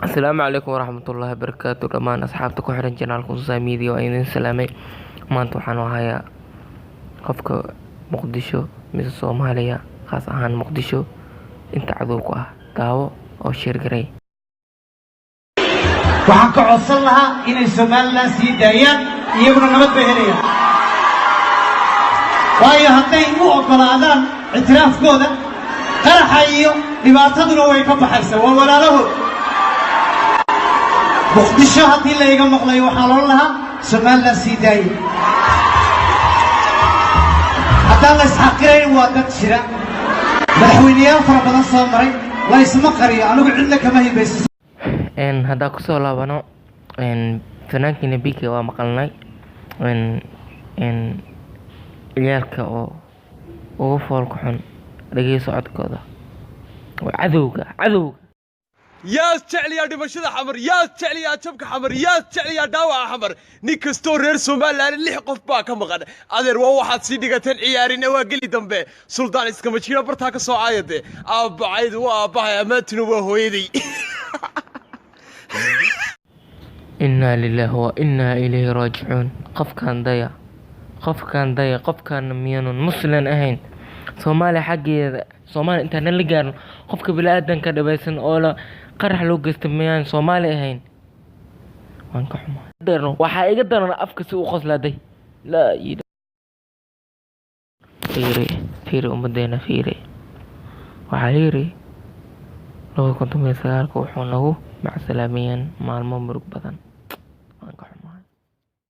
السلام عليكم ورحمة الله وبركاته. دمان أصحابتك وحرن جنالكم ساميدي وأيدين سلامي. maanta waxaan u hayaa qofka muqdisho mise Soomaaliya khaas ahaan muqdisho inta cadow ku ah daawo oo shir garay. waxaan ka codsan lahaa inay Soomaaliland sii daayaan iyaguna nabad bay helayaan waayo hadday u ogolaadaan ictiraafkooda qaraxa iyo dhibaataduna way ka baxaysaa waa walaalahood muqdisho haddii la iga maqlayo waxaan oran lahaa Soomaaliland sii daaya haddaan la isxaqirayn waa dad jira madaxweyneyaal fara badan soo maray la isma qariyo anigu cidna kama hibayso haddaa kusoo laabano fanaankiina bk waa maqalnay ciyaalka oo ugu foolka xun dhageyso codkooda waa cadowga يا تعلي يا دمشق حمر يا تعلي يا شبك حمر يا تعلي يا داوع حمر نيكستور رير سومال اللي حقف باك مقد أدر واحد سيدقة عيارين واقلي دمبه سلطان اسكمشينا برتاك سو عايده أب عيد وأبا يا متنو وهويدي إنا لله وإنا إليه راجعون. قف كان ميانون مسلم أهين Soomaali xageeda Soomaali inta la gaarno qofka bilaadanka dhabaysan oo la qarax loo geystay miyaan Soomaali ahayn waan ka xumaa waxa iga daran afka si uu qoslaaday la yida fiiri umadeena fiiri waxa yiri loo kontumay sagaalka wuxuu nagu macsalaamiyeen maalmo murug badan.